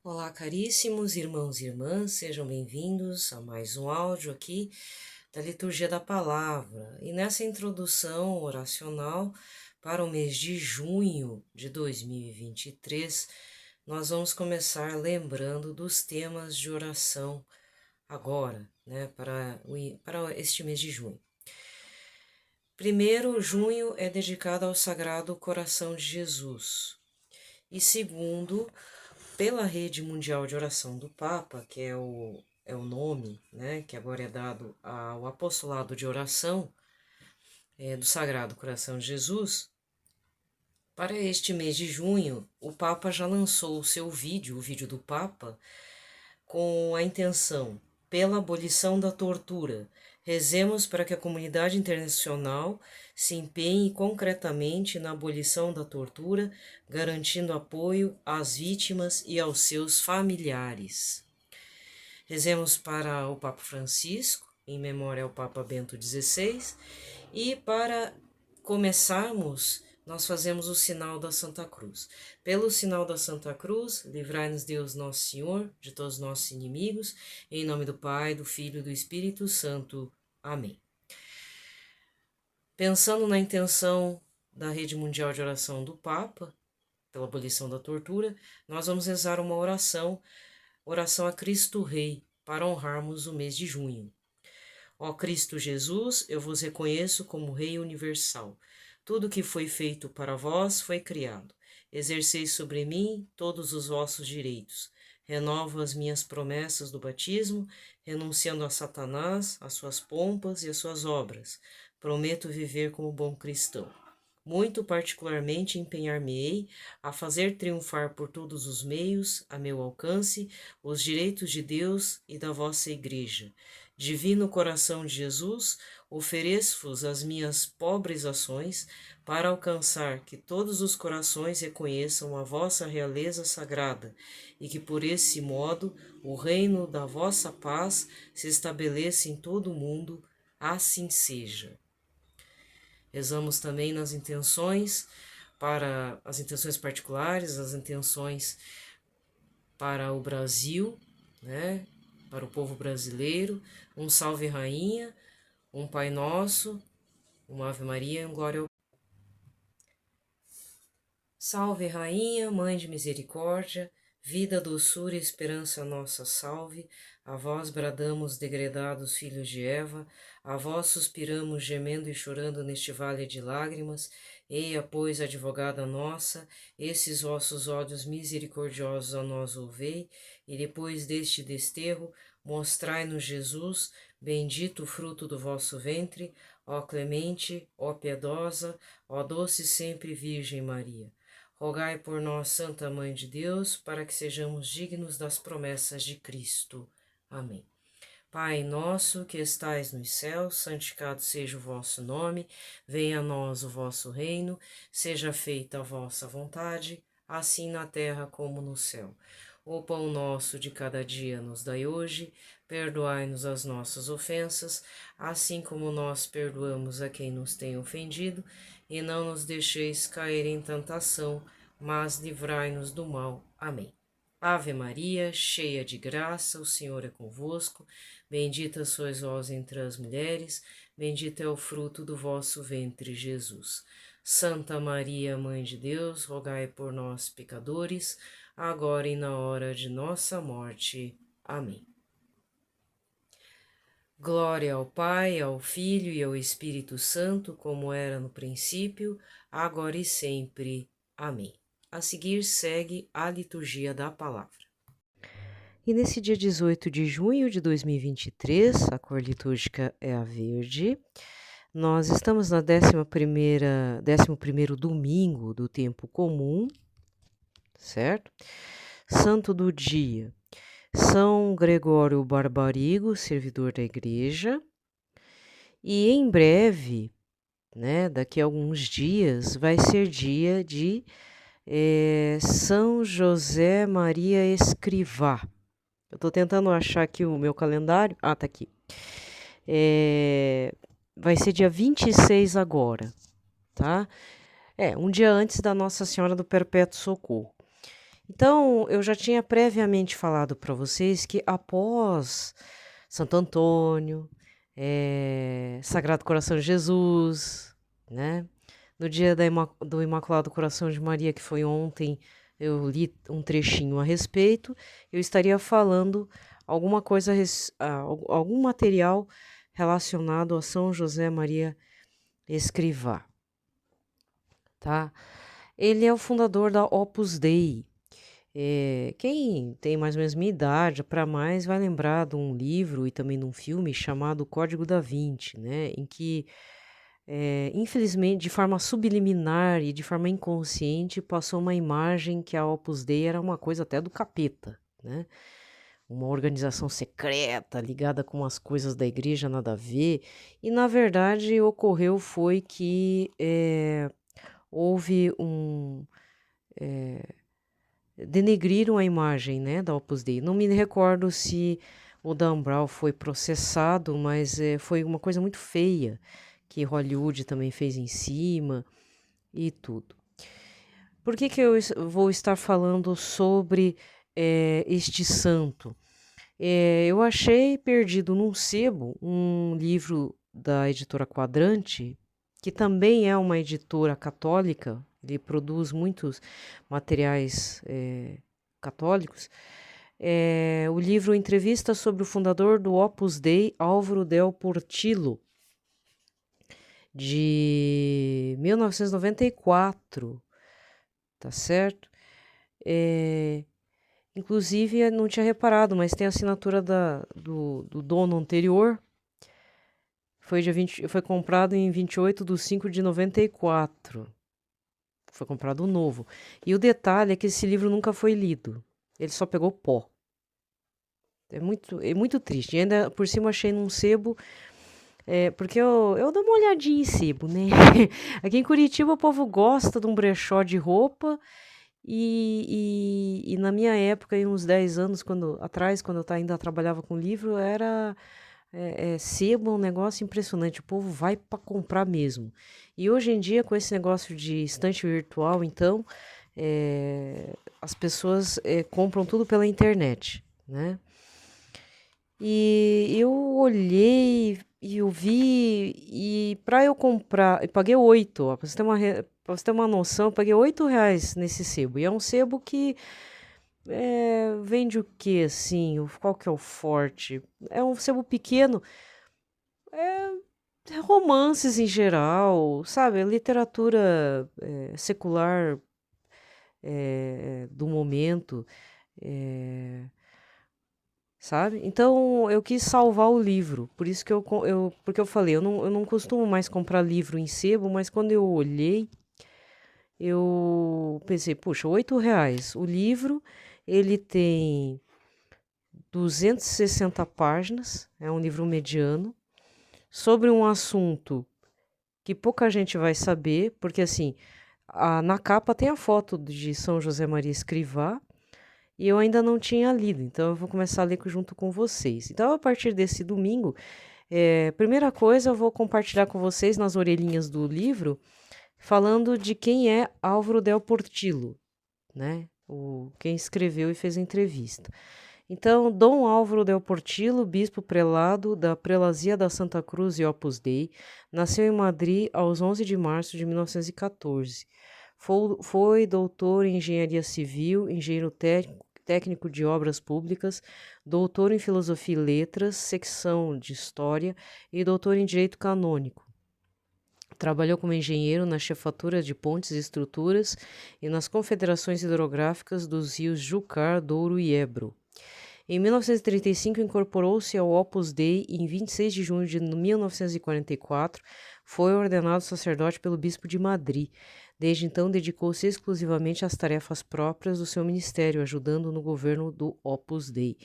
Olá, caríssimos irmãos e irmãs, sejam bem-vindos a mais um áudio aqui da Liturgia da Palavra. E nessa introdução oracional para o mês de junho de 2023, nós vamos começar lembrando dos temas de oração agora, para este mês de junho. Primeiro, junho é dedicado ao Sagrado Coração de Jesus. E segundo, pela Rede Mundial de Oração do Papa, que é o nome, que agora é dado ao Apostolado de Oração do Sagrado Coração de Jesus, para este mês de junho, o Papa já lançou o seu vídeo, o vídeo do Papa, com a intenção, pela abolição da tortura. Rezemos para que a comunidade internacional se empenhe concretamente na abolição da tortura, garantindo apoio às vítimas e aos seus familiares. Rezemos para o Papa Francisco, em memória ao Papa Bento XVI, e para começarmos, nós fazemos o sinal da Santa Cruz. Pelo sinal da Santa Cruz, livrai-nos Deus Nosso Senhor de todos os nossos inimigos, em nome do Pai, do Filho e do Espírito Santo. Amém. Pensando na intenção da Rede Mundial de Oração do Papa, pela abolição da tortura, nós vamos rezar uma oração a Cristo Rei, para honrarmos o mês de junho. Ó Cristo Jesus, eu vos reconheço como Rei universal. Tudo que foi feito para vós foi criado. Exerceis sobre mim todos os vossos direitos. Renovo as minhas promessas do batismo, renunciando a Satanás, às suas pompas e às suas obras. Prometo viver como bom cristão. Muito particularmente empenhar-me-ei a fazer triunfar por todos os meios, a meu alcance, os direitos de Deus e da vossa Igreja. Divino coração de Jesus, ofereço-vos as minhas pobres ações para alcançar que todos os corações reconheçam a vossa realeza sagrada e que por esse modo o reino da vossa paz se estabeleça em todo o mundo. Assim seja. Rezamos também nas intenções, para as intenções particulares, as intenções para o Brasil, para o povo brasileiro, um Salve Rainha, um Pai Nosso, uma Ave Maria e um Glória ao Salve Rainha, Mãe de Misericórdia, vida, doçura e esperança nossa salve, a vós bradamos, degredados filhos de Eva, a vós suspiramos, gemendo e chorando neste vale de lágrimas. Eia, pois, advogada nossa, esses vossos ódios misericordiosos a nós ouvei, e depois deste desterro, mostrai-nos Jesus, bendito o fruto do vosso ventre, ó clemente, ó piedosa, ó doce sempre Virgem Maria. Rogai por nós, Santa Mãe de Deus, para que sejamos dignos das promessas de Cristo. Amém. Pai nosso que estais nos céus, santificado seja o vosso nome, venha a nós o vosso reino, seja feita a vossa vontade, assim na terra como no céu. O pão nosso de cada dia nos dai hoje, perdoai-nos as nossas ofensas, assim como nós perdoamos a quem nos tem ofendido, e não nos deixeis cair em tentação, mas livrai-nos do mal. Amém. Ave Maria, cheia de graça, o Senhor é convosco, bendita sois vós entre as mulheres, bendito é o fruto do vosso ventre, Jesus. Santa Maria, Mãe de Deus, rogai por nós, pecadores, agora e na hora de nossa morte. Amém. Glória ao Pai, ao Filho e ao Espírito Santo, como era no princípio, agora e sempre. Amém. A seguir segue a liturgia da palavra. E nesse dia 18 de junho de 2023, a cor litúrgica é a verde. Nós estamos na 11º domingo do tempo comum, certo? Santo do dia. São Gregório Barbarigo, servidor da igreja, e em breve, daqui a alguns dias, vai ser dia de São José Maria Escrivá. Eu estou tentando achar aqui o meu calendário. Ah, tá aqui. Vai ser dia 26 agora, tá? Um dia antes da Nossa Senhora do Perpétuo Socorro. Então, eu já tinha previamente falado para vocês que após Santo Antônio, Sagrado Coração de Jesus, né? No dia do Imaculado Coração de Maria, que foi ontem, eu li um trechinho a respeito. Eu estaria falando alguma coisa, algum material relacionado a São José Maria Escrivá, tá? Ele é o fundador da Opus Dei. Quem tem mais ou menos minha idade, para mais, vai lembrar de um livro e também de um filme chamado Código da Vinci, né? Em que, infelizmente, de forma subliminar e de forma inconsciente, passou uma imagem que a Opus Dei era uma coisa até do capeta, né? Uma organização secreta ligada com as coisas da igreja, nada a ver. E, na verdade, ocorreu foi que houve denegriram a imagem, né, da Opus Dei. Não me recordo se o Dan Brown foi processado, mas foi uma coisa muito feia que Hollywood também fez em cima e tudo. Por que eu vou estar falando sobre este santo? Eu achei perdido num sebo um livro da editora Quadrante, que também é uma editora católica. Ele produz muitos materiais católicos. O livro Entrevista sobre o fundador do Opus Dei, Álvaro Del Portillo, de 1994, tá certo? Inclusive, eu não tinha reparado, mas tem a assinatura do dono anterior. Foi comprado em 28/5/94. Foi comprado novo. E o detalhe é que esse livro nunca foi lido. Ele só pegou pó. É muito triste. E ainda por cima achei num sebo, porque eu dou uma olhadinha em sebo, né? Aqui em Curitiba o povo gosta de um brechó de roupa. E na minha época, aí uns 10 anos atrás, quando eu ainda trabalhava com livro, era sebo, um negócio impressionante. O povo vai para comprar mesmo. E hoje em dia, com esse negócio de estante virtual, então, as pessoas compram tudo pela internet, né? E eu olhei e eu vi, e para eu comprar, eu paguei 8, ó, pra você ter uma noção, eu paguei R$ 8 nesse sebo. E é um sebo que vende o que, assim? Qual que é o forte? É um sebo pequeno, romances em geral, sabe? Literatura secular do momento, sabe? Então eu quis salvar o livro, por isso que porque eu falei, eu não costumo mais comprar livro em sebo, mas quando eu olhei, eu pensei, puxa, R$ 8. O livro, ele tem 260 páginas, é um livro mediano, sobre um assunto que pouca gente vai saber, porque assim, na capa tem a foto de São José Maria Escrivá, e eu ainda não tinha lido, então eu vou começar a ler junto com vocês. Então, a partir desse domingo, primeira coisa, eu vou compartilhar com vocês nas orelhinhas do livro, falando de quem é Álvaro Del Portillo, né? Quem escreveu e fez a entrevista. Então, Dom Álvaro Del Portillo, bispo prelado da Prelazia da Santa Cruz e Opus Dei, nasceu em Madrid aos 11 de março de 1914. Foi doutor em Engenharia Civil, engenheiro técnico de Obras Públicas, doutor em Filosofia e Letras, secção de História e doutor em Direito Canônico. Trabalhou como engenheiro na chefatura de pontes e estruturas e nas confederações hidrográficas dos rios Júcar, Douro e Ebro. Em 1935, incorporou-se ao Opus Dei e em 26 de junho de 1944 foi ordenado sacerdote pelo bispo de Madrid. Desde então, dedicou-se exclusivamente às tarefas próprias do seu ministério, ajudando no governo do Opus Dei.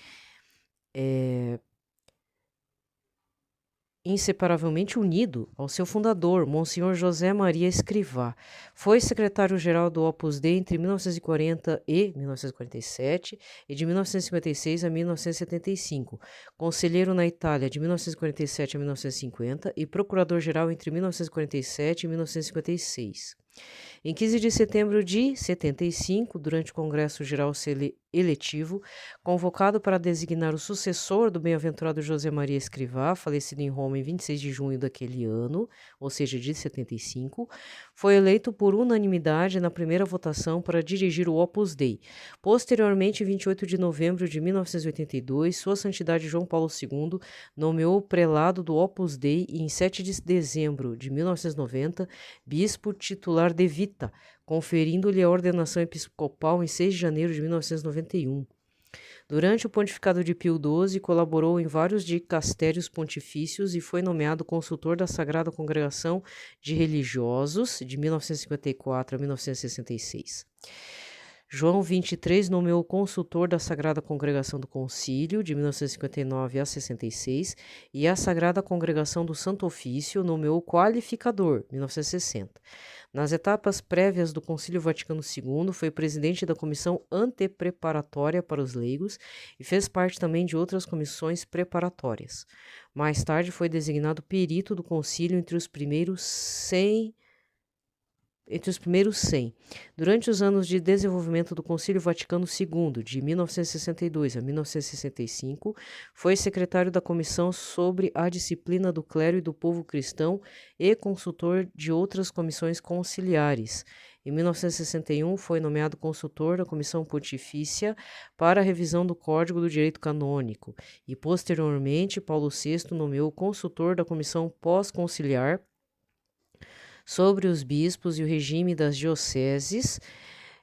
Inseparavelmente unido ao seu fundador, Monsenhor José Maria Escrivá. Foi secretário-geral do Opus Dei entre 1940 e 1947 e de 1956 a 1975, conselheiro na Itália de 1947 a 1950 e procurador-geral entre 1947 e 1956. Em 15 de setembro de 75, durante o Congresso Geral Eletivo, convocado para designar o sucessor do bem-aventurado José Maria Escrivá, falecido em Roma em 26 de junho daquele ano, ou seja, de 75, foi eleito por unanimidade na primeira votação para dirigir o Opus Dei. Posteriormente, em 28 de novembro de 1982, Sua Santidade João Paulo II nomeou o prelado do Opus Dei e, em 7 de dezembro de 1990, bispo titular de Vita, conferindo-lhe a ordenação episcopal em 6 de janeiro de 1991. Durante o pontificado de Pio XII, colaborou em vários dicastérios pontifícios e foi nomeado consultor da Sagrada Congregação de Religiosos de 1954 a 1966. João XXIII nomeou consultor da Sagrada Congregação do Concílio, de 1959 a 66, e a Sagrada Congregação do Santo Ofício nomeou qualificador, 1960. Nas etapas prévias do Concílio Vaticano II, foi presidente da Comissão Antepreparatória para os Leigos e fez parte também de outras comissões preparatórias. Mais tarde foi designado perito do concílio entre os primeiros 100. Durante os anos de desenvolvimento do Concílio Vaticano II, de 1962 a 1965, foi secretário da Comissão sobre a Disciplina do Clero e do Povo Cristão e consultor de outras comissões conciliares. Em 1961, foi nomeado consultor da Comissão Pontifícia para a revisão do Código do Direito Canônico e, posteriormente, Paulo VI nomeou consultor da Comissão Pós-Conciliar sobre os bispos e o regime das dioceses,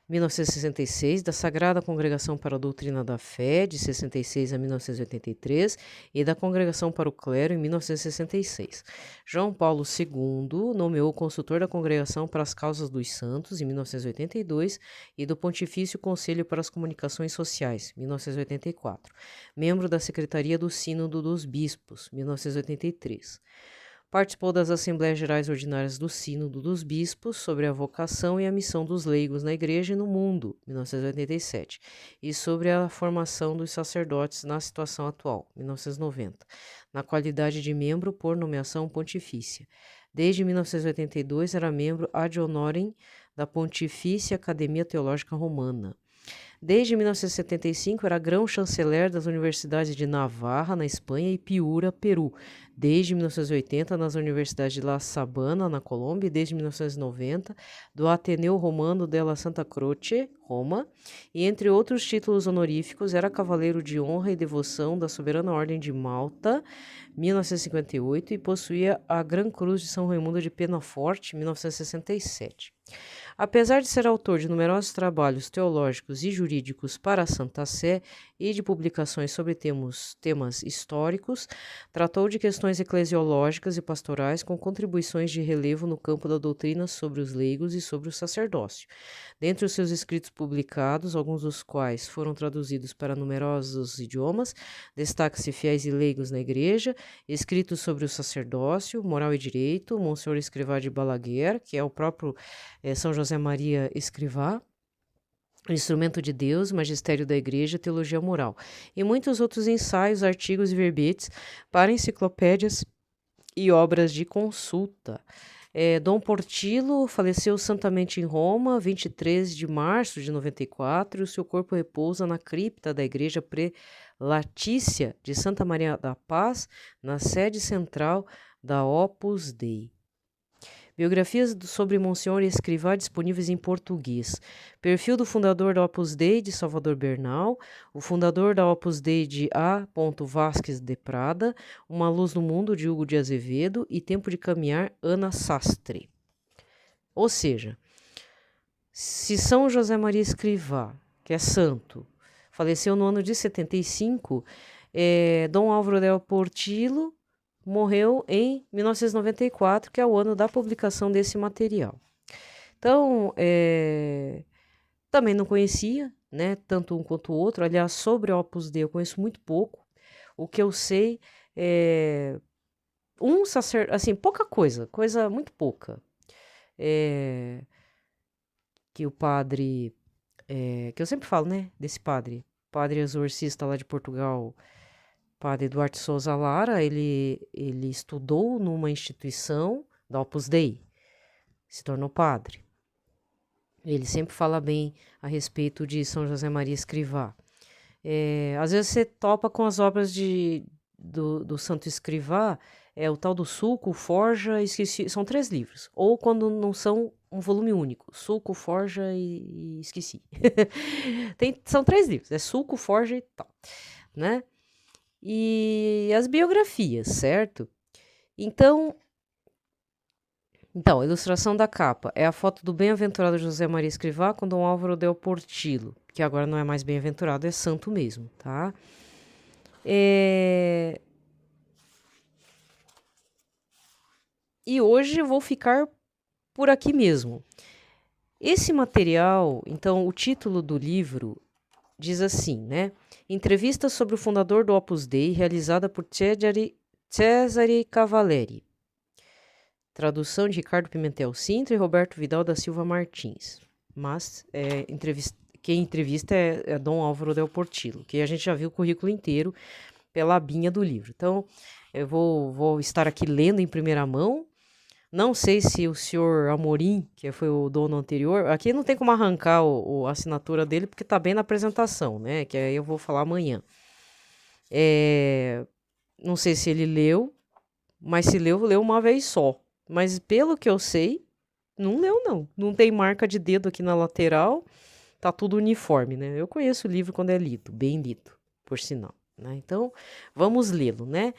1966, da Sagrada Congregação para a Doutrina da Fé, de 66 a 1983, e da Congregação para o Clero, em 1966. João Paulo II nomeou consultor da Congregação para as Causas dos Santos, em 1982, e do Pontifício Conselho para as Comunicações Sociais, 1984. Membro da Secretaria do Sínodo dos Bispos, 1983. Participou das Assembleias Gerais Ordinárias do Sínodo dos Bispos sobre a vocação e a missão dos leigos na Igreja e no mundo, 1987, e sobre a formação dos sacerdotes na situação atual, 1990, na qualidade de membro por nomeação pontifícia. Desde 1982 era membro ad honorem da Pontifícia Academia Teológica Romana. Desde 1975 era grão-chanceler das universidades de Navarra, na Espanha, e Piura, Peru. Desde 1980 nas universidades de La Sabana, na Colômbia, e desde 1990 do Ateneu Romano della Santa Croce, Roma, e entre outros títulos honoríficos era cavaleiro de honra e devoção da Soberana Ordem de Malta, 1958, e possuía a Gran Cruz de São Raimundo de Penaforte, 1967. Apesar de ser autor de numerosos trabalhos teológicos e jurídicos para a Santa Sé e de publicações sobre temas históricos, tratou de questões eclesiológicas e pastorais com contribuições de relevo no campo da doutrina sobre os leigos e sobre o sacerdócio. Dentre os seus escritos publicados, alguns dos quais foram traduzidos para numerosos idiomas, destaca-se Fiéis e Leigos na Igreja, escritos sobre o sacerdócio, moral e direito, Monsenhor Escrivá de Balaguer, que é o próprio São José Maria Escrivá, Instrumento de Deus, Magistério da Igreja, Teologia Moral, e muitos outros ensaios, artigos e verbetes para enciclopédias e obras de consulta. Dom Portillo faleceu santamente em Roma, 23 de março de 94, e o seu corpo repousa na cripta da Igreja Prelatícia de Santa Maria da Paz, na sede central da Opus Dei. Biografias sobre Monsenhor Escrivá disponíveis em português. Perfil do fundador da Opus Dei, de Salvador Bernal. O fundador da Opus Dei, de A. Vasques de Prada. Uma Luz no Mundo, de Hugo de Azevedo. E Tempo de Caminhar, Ana Sastre. Ou seja, se São José Maria Escrivá, que é santo, faleceu no ano de 75, Dom Álvaro del Portillo morreu em 1994, que é o ano da publicação desse material. Então, também não conhecia, né, tanto um quanto o outro. Aliás, sobre o Opus Dei eu conheço muito pouco. O que eu sei é assim, pouca coisa muito pouca. Que o padre, que eu sempre falo, né, desse padre exorcista lá de Portugal, Padre Duarte Souza Lara, ele estudou numa instituição da Opus Dei, se tornou padre. Ele sempre fala bem a respeito de São José Maria Escrivá. Às vezes você topa com as obras do Santo Escrivá, o tal do Sulco, Forja, Esqueci, são 3 livros. Ou quando não são um volume único, Sulco, Forja e Esqueci. São 3 livros, Sulco, Forja e tal, né? E as biografias, certo? Então, a ilustração da capa é a foto do bem-aventurado José Maria Escrivá com Dom Álvaro del Portillo, que agora não é mais bem-aventurado, é santo mesmo, tá? E hoje eu vou ficar por aqui mesmo. Esse material, então, o título do livro diz assim, né? Entrevista sobre o fundador do Opus Dei, realizada por Cesare Cavalieri. Tradução de Ricardo Pimentel Sintra e Roberto Vidal da Silva Martins. Mas quem entrevista é Dom Álvaro del Portillo, que a gente já viu o currículo inteiro pela abinha do livro. Então, eu vou estar aqui lendo em primeira mão. Não sei se o senhor Amorim, que foi o dono anterior, aqui não tem como arrancar a assinatura dele, porque está bem na apresentação, né? Que aí eu vou falar amanhã. Não sei se ele leu, mas se leu uma vez só. Mas pelo que eu sei, não leu não. Não tem marca de dedo aqui na lateral, tá tudo uniforme, né? Eu conheço o livro quando é lido, bem lido, por sinal, né? Então, vamos lê-lo, né?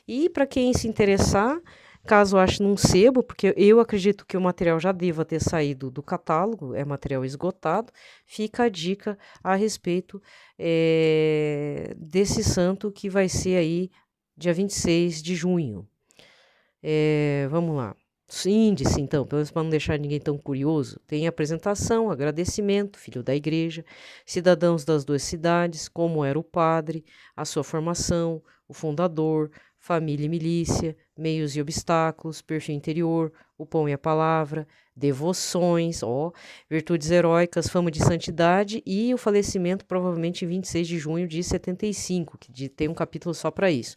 E para quem se interessar, caso ache num sebo, porque eu acredito que o material já deva ter saído do catálogo, é material esgotado, fica a dica a respeito desse santo que vai ser aí dia 26 de junho. Vamos lá. Índice, então, pelo menos para não deixar ninguém tão curioso, tem apresentação, agradecimento, filho da igreja, cidadãos das 2 cidades, como era o padre, a sua formação, o fundador, família e milícia, meios e obstáculos, perfil interior, o pão e a palavra, devoções, virtudes heróicas, fama de santidade e o falecimento provavelmente em 26 de junho de 75, que tem um capítulo só para isso.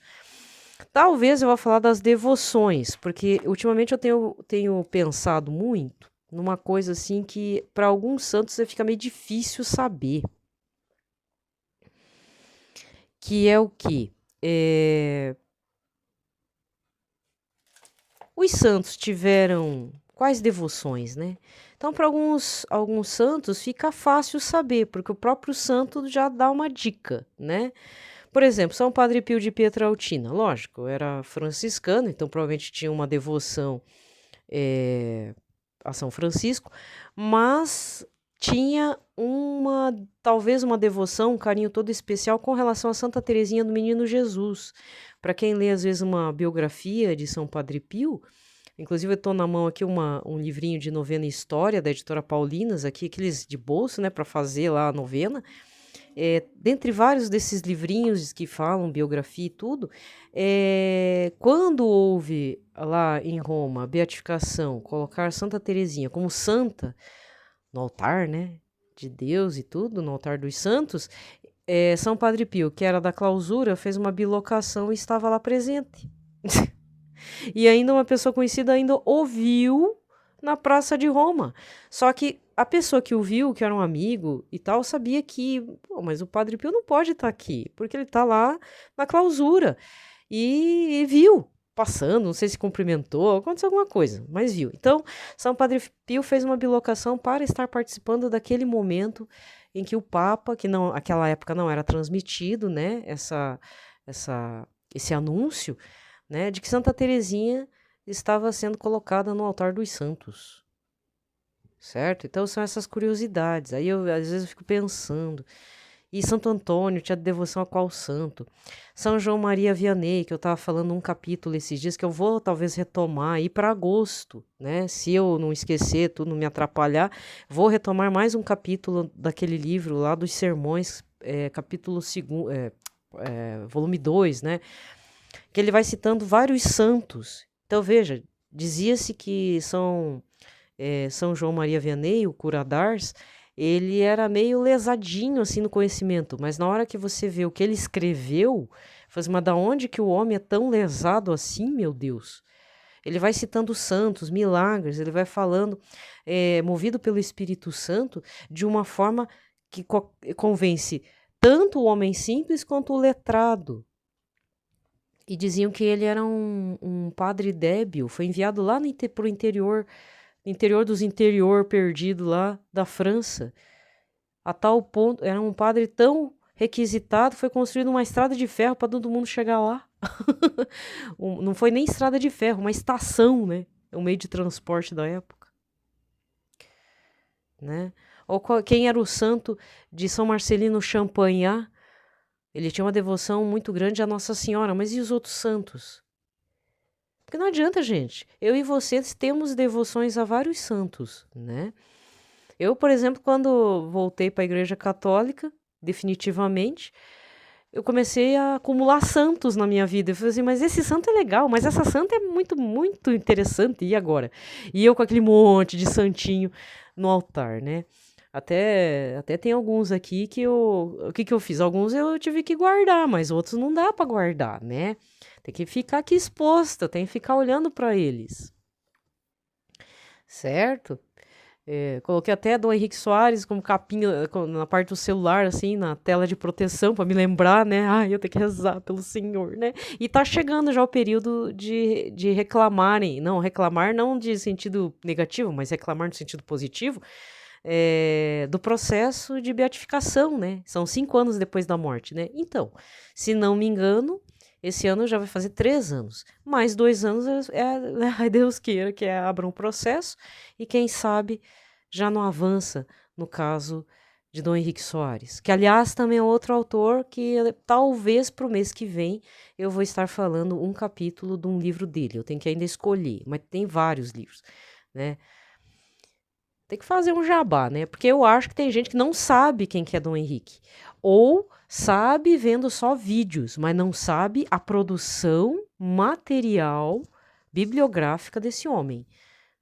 Talvez eu vá falar das devoções, porque ultimamente eu tenho pensado muito numa coisa assim que para alguns santos fica meio difícil saber. Que é o quê? Os santos tiveram quais devoções, né? Então, para alguns santos fica fácil saber, porque o próprio santo já dá uma dica, né? Por exemplo, São Padre Pio de Pietrelcina, lógico, era franciscano, então provavelmente tinha uma devoção a São Francisco, mas tinha talvez uma devoção, um carinho todo especial com relação a Santa Teresinha do Menino Jesus. Para quem lê às vezes uma biografia de São Padre Pio, inclusive eu estou na mão aqui um livrinho de novena e história da editora Paulinas, aqui aqueles de bolso, né, para fazer lá a novena. Dentre vários desses livrinhos que falam biografia e tudo, quando houve lá em Roma a beatificação, colocar Santa Teresinha como santa no altar, né, de Deus e tudo, no altar dos santos, São Padre Pio, que era da clausura, fez uma bilocação e estava lá presente. E ainda uma pessoa conhecida ainda ouviu na Praça de Roma. Só que a pessoa que o viu, que era um amigo e tal, sabia que, mas o Padre Pio não pode estar aqui, porque ele está lá na clausura. E viu, passando, não sei se cumprimentou, aconteceu alguma coisa, mas viu. Então, São Padre Pio fez uma bilocação para estar participando daquele momento em que o Papa, que não, naquela época não era transmitido, né, esse anúncio, né, de que Santa Teresinha estava sendo colocada no altar dos santos. Certo? Então são essas curiosidades. Aí às vezes eu fico pensando. E Santo Antônio tinha devoção a qual santo? São João Maria Vianney, que eu estava falando um capítulo esses dias, que eu vou talvez retomar aí para agosto, né? Se eu não esquecer, tudo não me atrapalhar, vou retomar mais um capítulo daquele livro lá dos sermões, capítulo 2, volume 2, né? Que ele vai citando vários santos. Então veja, dizia-se que São João Maria Vianney, o cura d'Ars, ele era meio lesadinho assim no conhecimento, mas na hora que você vê o que ele escreveu, faz, mas da onde que o homem é tão lesado assim, meu Deus? Ele vai citando santos, milagres, ele vai falando, movido pelo Espírito Santo, de uma forma que convence tanto o homem simples quanto o letrado. E diziam que ele era um padre débil, foi enviado lá para o interior dos interior perdido lá da França. A tal ponto, era um padre tão requisitado, foi construída uma estrada de ferro para todo mundo chegar lá. Não foi nem estrada de ferro, uma estação, né? Um meio de transporte da época. Né? Ou quem era o santo de São Marcelino Champagnat? Ele tinha uma devoção muito grande à Nossa Senhora, mas e os outros santos? Porque não adianta, gente. Eu e vocês temos devoções a vários santos, né? Eu, por exemplo, quando voltei para a Igreja Católica, definitivamente, eu comecei a acumular santos na minha vida. Eu falei assim, mas esse santo é legal, mas essa santa é muito, muito interessante. E agora? E eu com aquele monte de santinho no altar, né? Até tem alguns aqui que o que eu fiz? Alguns eu tive que guardar, mas outros não dá para guardar, né? Tem que ficar aqui exposta, tem que ficar olhando para eles. Certo? Coloquei até Dom Henrique Soares como capinha na parte do celular, assim, na tela de proteção, para me lembrar, né? Ai, eu tenho que rezar pelo Senhor, né? E tá chegando já o período de reclamarem. Não, reclamar não de sentido negativo, mas reclamar no sentido positivo. Do processo de beatificação, né? São 5 anos depois da morte, né? Então, se não me engano, esse ano já vai fazer 3 anos. Mais 2 anos, Deus queira que abra um processo e quem sabe já não avança no caso de Dom Henrique Soares, que aliás também é outro autor que talvez para o mês que vem eu vou estar falando um capítulo de um livro dele. Eu tenho que ainda escolher, mas tem vários livros, né? Tem que fazer um jabá, né? Porque eu acho que tem gente que não sabe quem que é Dom Henrique. Ou sabe vendo só vídeos, mas não sabe a produção material bibliográfica desse homem,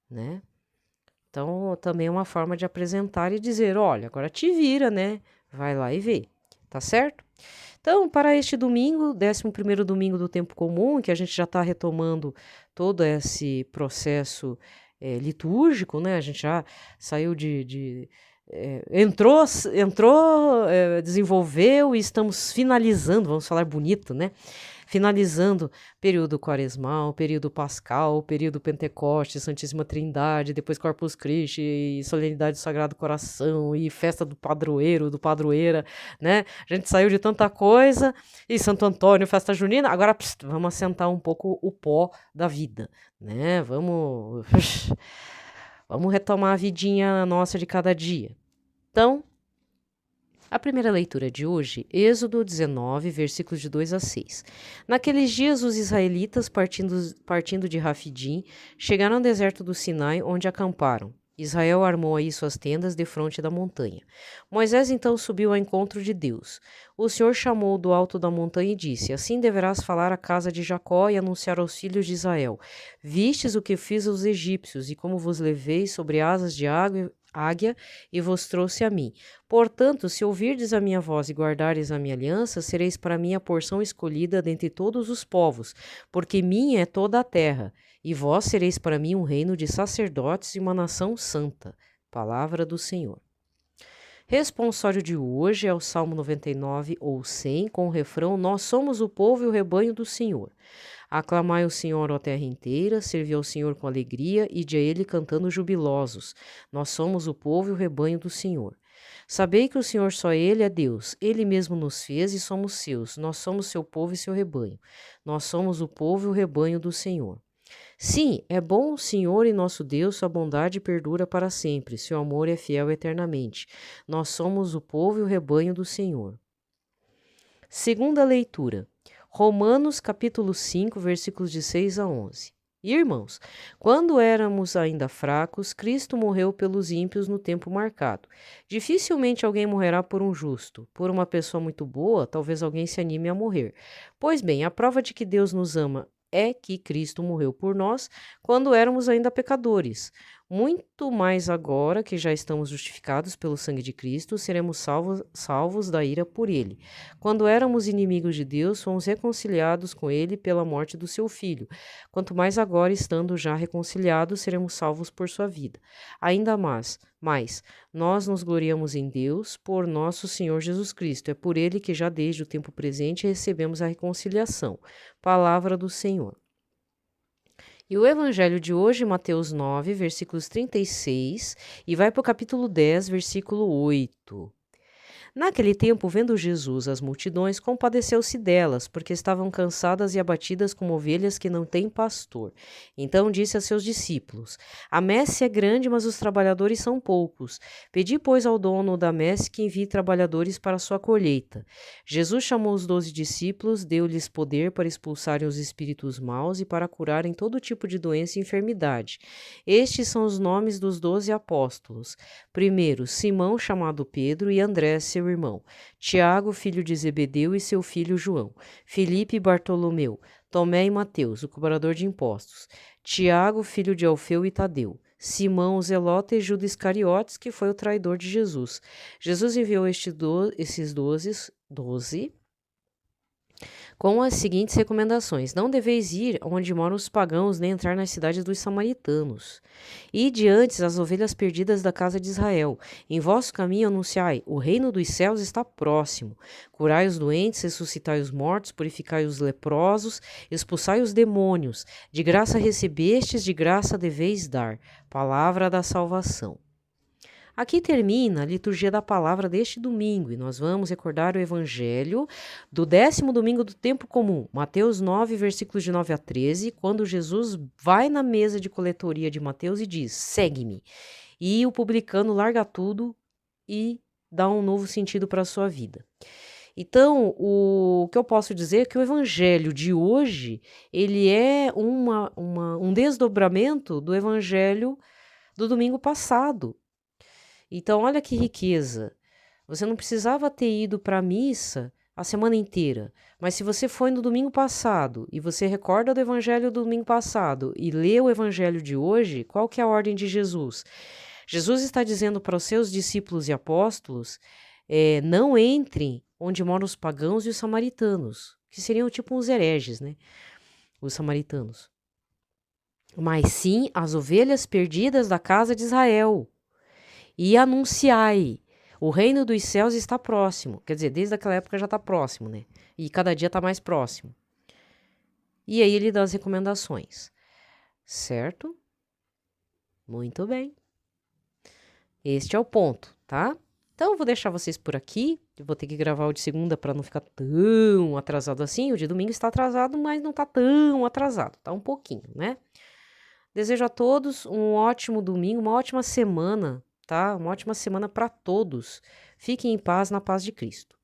né? Então, também é uma forma de apresentar e dizer, olha, agora te vira, né? Vai lá e vê, tá certo? Então, para este domingo, 11º domingo do tempo comum, que a gente já está retomando todo esse processo litúrgico, né? A gente já saiu entrou, desenvolveu e estamos finalizando, vamos falar bonito, né? Finalizando período quaresmal, período pascal, período Pentecoste, Santíssima Trindade, depois Corpus Christi, e Solenidade do Sagrado Coração, e festa do padroeiro, do padroeira, né? A gente saiu de tanta coisa, e Santo Antônio, festa junina, agora vamos assentar um pouco o pó da vida, né? Vamos retomar a vidinha nossa de cada dia. Então, a primeira leitura de hoje, Êxodo 19, versículos de 2 a 6. Naqueles dias, os israelitas, partindo de Rafidim, chegaram ao deserto do Sinai, onde acamparam. Israel armou aí suas tendas defronte da montanha. Moisés então subiu ao encontro de Deus. O Senhor chamou do alto da montanha e disse: Assim deverás falar à casa de Jacó e anunciar aos filhos de Israel: Vistes o que fiz aos egípcios e como vos levei sobre asas de águia e vos trouxe a mim. Portanto, se ouvirdes a minha voz e guardares a minha aliança, sereis para mim a porção escolhida dentre todos os povos, porque minha é toda a terra, e vós sereis para mim um reino de sacerdotes e uma nação santa. Palavra do Senhor. Responsório de hoje é o Salmo 99 ou 100, com o refrão: Nós somos o povo e o rebanho do Senhor. Aclamai o Senhor, ó terra inteira, servi ao Senhor com alegria, ide a ele cantando jubilosos. Nós somos o povo e o rebanho do Senhor. Sabei que o Senhor só Ele é Deus. Ele mesmo nos fez e somos seus. Nós somos seu povo e seu rebanho. Nós somos o povo e o rebanho do Senhor. Sim, é bom o Senhor e nosso Deus, sua bondade perdura para sempre, seu amor é fiel eternamente. Nós somos o povo e o rebanho do Senhor. Segunda leitura. Romanos capítulo 5, versículos de 6 a 11. Irmãos, quando éramos ainda fracos, Cristo morreu pelos ímpios no tempo marcado. Dificilmente alguém morrerá por um justo. Por uma pessoa muito boa, talvez alguém se anime a morrer. Pois bem, a prova de que Deus nos ama é que Cristo morreu por nós quando éramos ainda pecadores. Muito mais agora que já estamos justificados pelo sangue de Cristo, seremos salvos da ira por ele. Quando éramos inimigos de Deus, fomos reconciliados com ele pela morte do seu Filho. Quanto mais agora, estando já reconciliados, seremos salvos por sua vida. Ainda mais, nós nos gloriamos em Deus por nosso Senhor Jesus Cristo. É por ele que já desde o tempo presente recebemos a reconciliação. Palavra do Senhor. E o evangelho de hoje, Mateus 9, versículos 36, e vai para o capítulo 10, versículo 8. Naquele tempo, vendo Jesus as multidões, compadeceu-se delas, porque estavam cansadas e abatidas como ovelhas que não têm pastor. Então disse a seus discípulos: A messe é grande, mas os trabalhadores são poucos. Pedi, pois, ao dono da messe que envie trabalhadores para a sua colheita. Jesus chamou os 12 discípulos, deu-lhes poder para expulsarem os espíritos maus e para curarem todo tipo de doença e enfermidade. Estes são os nomes dos 12 apóstolos. Primeiro, Simão, chamado Pedro, e André, seu irmão, Tiago, filho de Zebedeu, e seu filho João, Filipe e Bartolomeu, Tomé e Mateus, o cobrador de impostos, Tiago, filho de Alfeu e Tadeu, Simão, o zelota, e Judas Iscariotes, que foi o traidor de Jesus. Jesus enviou esses 12 com as seguintes recomendações: não deveis ir onde moram os pagãos, nem entrar nas cidades dos samaritanos. Ide antes as ovelhas perdidas da casa de Israel. Em vosso caminho anunciai: o reino dos céus está próximo. Curai os doentes, ressuscitai os mortos, purificai os leprosos, expulsai os demônios. De graça recebestes, de graça deveis dar. Palavra da salvação. Aqui termina a liturgia da palavra deste domingo e nós vamos recordar o evangelho do 10º domingo do tempo comum, Mateus 9, versículos de 9 a 13, quando Jesus vai na mesa de coletoria de Mateus e diz: segue-me. E o publicano larga tudo e dá um novo sentido para a sua vida. Então, o que eu posso dizer é que o evangelho de hoje, ele é um desdobramento do evangelho do domingo passado. Então, olha que riqueza. Você não precisava ter ido para a missa a semana inteira, mas se você foi no domingo passado e você recorda do evangelho do domingo passado e lê o evangelho de hoje, qual que é a ordem de Jesus? Jesus está dizendo para os seus discípulos e apóstolos, não entrem onde moram os pagãos e os samaritanos, que seriam tipo uns hereges, né? Os samaritanos. Mas sim as ovelhas perdidas da casa de Israel. E anunciai, o reino dos céus está próximo. Quer dizer, desde aquela época já está próximo, né? E cada dia está mais próximo. E aí ele dá as recomendações. Certo? Muito bem. Este é o ponto, tá? Então eu vou deixar vocês por aqui. Eu vou ter que gravar o de segunda para não ficar tão atrasado assim. O de domingo está atrasado, mas não está tão atrasado. Tá um pouquinho, né? Desejo a todos um ótimo domingo, uma ótima semana. Tá? Uma ótima semana para todos. Fiquem em paz, na paz de Cristo.